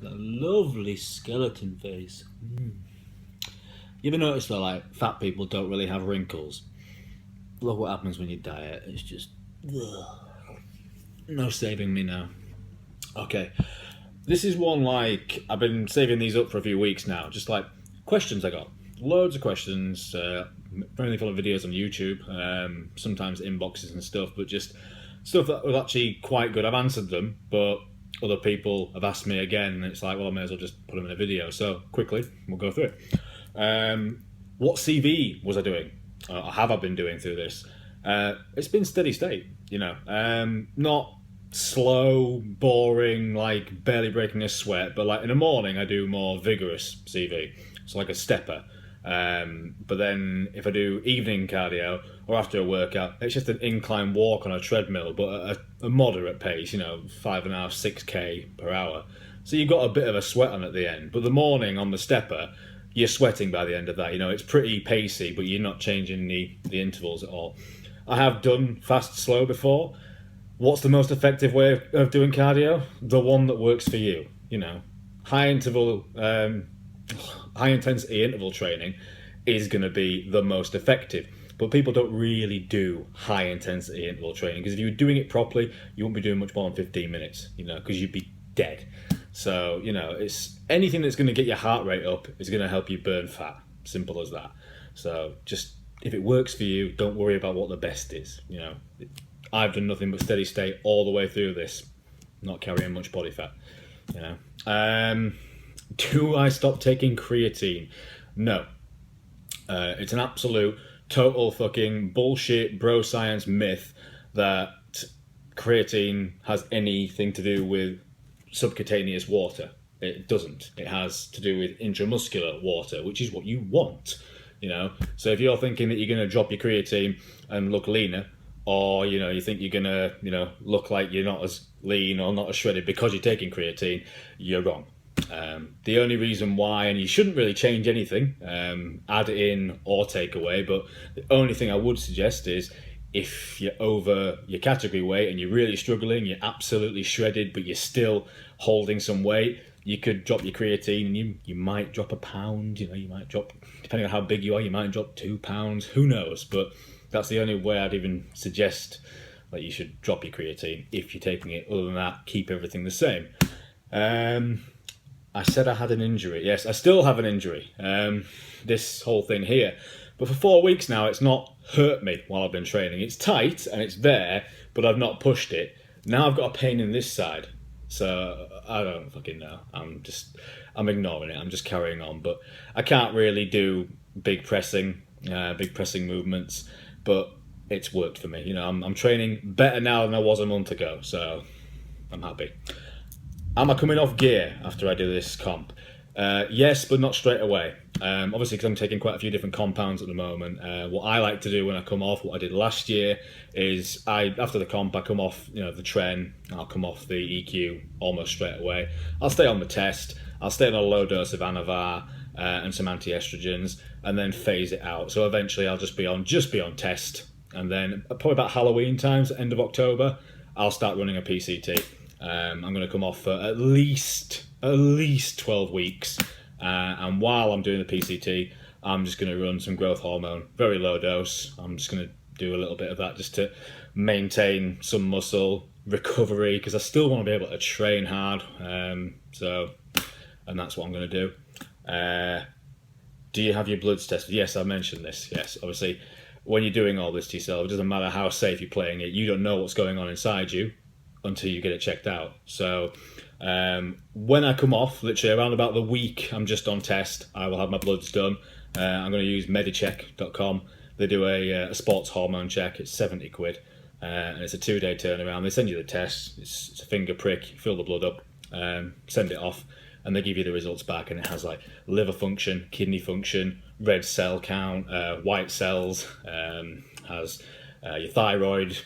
That lovely skeleton face. You ever notice that like fat people don't really have wrinkles? Look what happens when you diet. It's just no saving me now. Okay, this is one like I've been saving these up for a few weeks now. Just like questions I got, loads of questions. Mainly full of videos on YouTube. Sometimes inboxes and stuff, but just stuff that was actually quite good. I've answered them, but other people have asked me again, and it's like, well, I may as well just put them in a video. So quickly, we'll go through it. What CV was I doing? Or have I been doing through this? It's been steady state, you know. Not slow, boring, like barely breaking a sweat, but like in the morning I do more vigorous CV. So like a stepper. But then if I do evening cardio or after a workout, it's just an incline walk on a treadmill, but at a moderate pace, you know, 5.5, 6k per hour. So you've got a bit of a sweat on at the end. But the morning on the stepper, you're sweating by the end of that. You know, it's pretty pacey, but you're not changing the intervals at all. I have done fast, slow before. What's the most effective way of doing cardio? The one that works for you. You know, high intensity interval training is going to be the most effective. But people don't really do high intensity interval training because if you were doing it properly, you wouldn't be doing much more than 15 minutes, you know, because you'd be dead. So, you know, it's anything that's going to get your heart rate up is going to help you burn fat. Simple as that. So just if it works for you, don't worry about what the best is. You know, I've done nothing but steady state all the way through this, not carrying much body fat. You know, do I stop taking creatine? No. It's an absolute total fucking bullshit bro science myth that creatine has anything to do with subcutaneous water. It doesn't. It has to do with intramuscular water, which is what you want, you know. So if you're thinking that you're going to drop your creatine and look leaner, or you know you think you're going to look like you're not as lean or not as shredded because you're taking creatine, you're wrong. The only reason why, and you shouldn't really change anything, add in or take away, but the only thing I would suggest is if you're over your category weight and you're really struggling, you're absolutely shredded, but you're still holding some weight, you could drop your creatine and you might drop a pound, you know, you might drop, depending on how big you are, you might drop 2 pounds, who knows, but that's the only way I'd even suggest that you should drop your creatine if you're taking it. Other than that, keep everything the same. I said I had an injury. Yes, I still have an injury. This whole thing here. But for 4 weeks now, it's not hurt me while I've been training. It's tight and it's there, but I've not pushed it. Now I've got a pain in this side. So I don't fucking know. I'm ignoring it. I'm just carrying on. But I can't really do big pressing movements. But it's worked for me. You know, I'm training better now than I was a month ago. So I'm happy. Am I coming off gear after I do this comp? Yes, but not straight away. Obviously, because I'm taking quite a few different compounds at the moment. What I like to do when I come off, what I did last year, is after the comp, I come off, you know, the tren. I'll come off the EQ almost straight away. I'll stay on the test. I'll stay on a low dose of Anavar and some anti-estrogens, and then phase it out. So eventually, I'll just be on test, and then probably about Halloween times, end of October, I'll start running a PCT. I'm going to come off for at least 12 weeks, and while I'm doing the PCT, I'm just going to run some growth hormone, very low dose. I'm just going to do a little bit of that just to maintain some muscle recovery, because I still want to be able to train hard. And that's what I'm going to do. Do you have your bloods tested? Yes, I mentioned this. Yes, obviously, when you're doing all this to yourself, it doesn't matter how safe you're playing it. You don't know what's going on inside you until you get it checked out. So when I come off, literally around about the week I'm just on test, I will have my bloods done. I'm going to use medicheck.com. They do a sports hormone check. It's 70 quid, and it's a 2-day turnaround. They send you the test. It's a finger prick. You fill the blood up, send it off, and they give you the results back, and it has like liver function, kidney function, red cell count, white cells, has your thyroid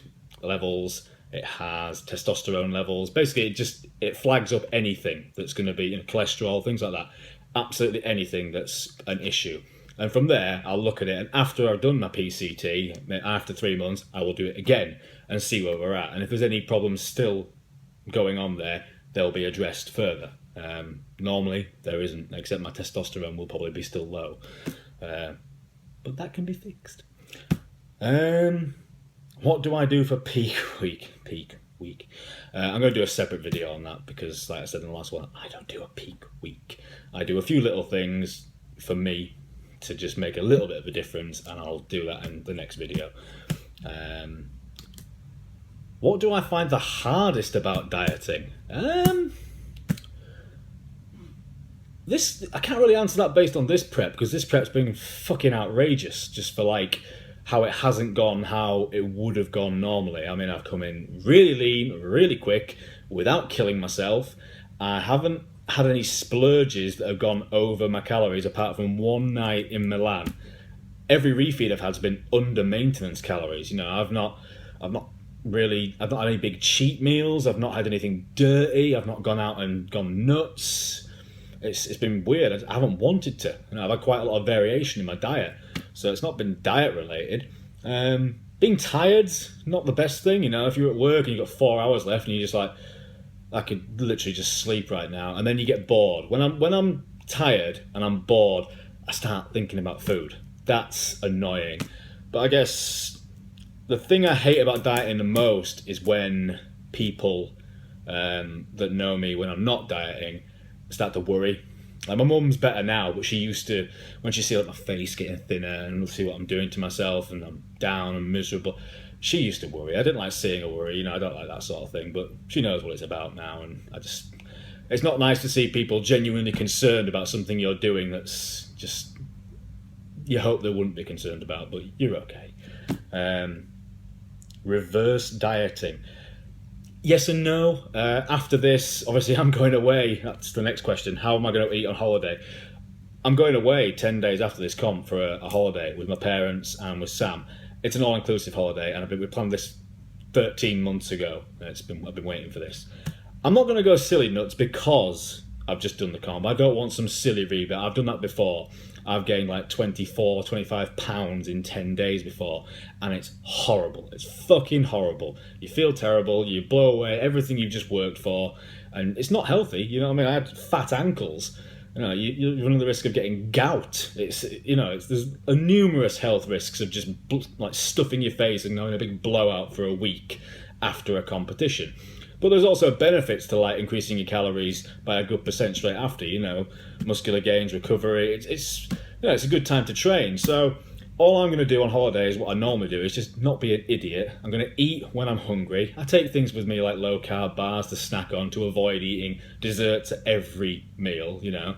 levels. It has testosterone levels. Basically, it flags up anything that's going to be, you know, cholesterol, things like that. Absolutely anything that's an issue. And from there, I'll look at it. And after I've done my PCT, after 3 months, I will do it again and see where we're at. And if there's any problems still going on there, they'll be addressed further. Normally there isn't, except my testosterone will probably be still low, but that can be fixed. What do I do for peak week? I'm going to do a separate video on that because, like I said in the last one, I don't do a peak week. I do a few little things for me to just make a little bit of a difference, and I'll do that in the next video. What do I find the hardest about dieting? I can't really answer that based on this prep, because this prep's been fucking outrageous just for like how it hasn't gone how it would have gone normally. I mean, I've come in really lean, really quick, without killing myself. I haven't had any splurges that have gone over my calories apart from one night in Milan. Every refeed I've had has been under maintenance calories. You know, I've not had any big cheat meals. I've not had anything dirty. I've not gone out and gone nuts. It's been weird. I haven't wanted to. You know, I've had quite a lot of variation in my diet, so it's not been diet related. Being tired's not the best thing. You know, if you're at work and you've got 4 hours left and you're just like, I could literally just sleep right now, and then you get bored. When I'm tired and I'm bored, I start thinking about food. That's annoying. But I guess the thing I hate about dieting the most is when people that know me when I'm not dieting start to worry. Like, my mum's better now, but she used to, when she see like my face getting thinner and see what I'm doing to myself and I'm down and miserable, she used to worry. I didn't like seeing her worry, you know, I don't like that sort of thing, but she knows what it's about now, and it's not nice to see people genuinely concerned about something you're doing that's just, you hope they wouldn't be concerned about, but you're okay. Reverse dieting. Yes and no. After this, obviously I'm going away. That's the next question. How am I going to eat on holiday? I'm going away 10 days after this comp for a holiday with my parents and with Sam. It's an all-inclusive holiday, and we planned this 13 months ago. I've been waiting for this. I'm not going to go silly nuts because I've just done the comp. I don't want some silly reboot. I've done that before. I've gained like 24, 25 pounds in 10 days before, and it's horrible. It's fucking horrible. You feel terrible, you blow away everything you've just worked for, and it's not healthy, you know what I mean? I had fat ankles. You know, you run the risk of getting gout. There's numerous health risks of just like stuffing your face and having a big blowout for a week after a competition. But there's also benefits to like increasing your calories by a good percent straight after, you know, muscular gains, recovery. It's a good time to train. So all I'm going to do on holiday is what I normally do, is just not be an idiot. I'm going to eat when I'm hungry. I take things with me like low carb bars to snack on to avoid eating desserts at every meal, you know.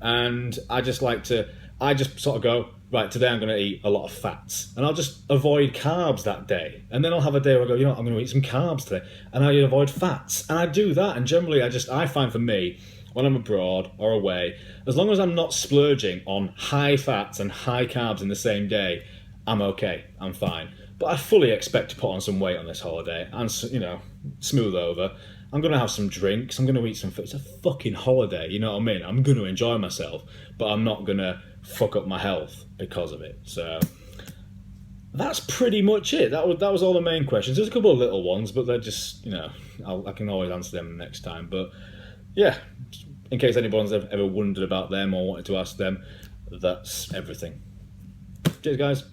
And I just sort of go, right, today I'm going to eat a lot of fats, and I'll just avoid carbs that day. And then I'll have a day where I go, you know what, I'm going to eat some carbs today, and I avoid fats. And I do that, and generally I find for me, when I'm abroad or away, as long as I'm not splurging on high fats and high carbs in the same day, I'm okay, I'm fine. But I fully expect to put on some weight on this holiday and, you know, smooth over. I'm going to have some drinks, I'm going to eat some food. It's a fucking holiday, you know what I mean? I'm going to enjoy myself, but I'm not going to fuck up my health because of it. So that's pretty much it. That was all the main questions. There's a couple of little ones, but they're just, you know, I can always answer them next time. But yeah, in case anyone's ever wondered about them or wanted to ask them, that's everything. Cheers, guys.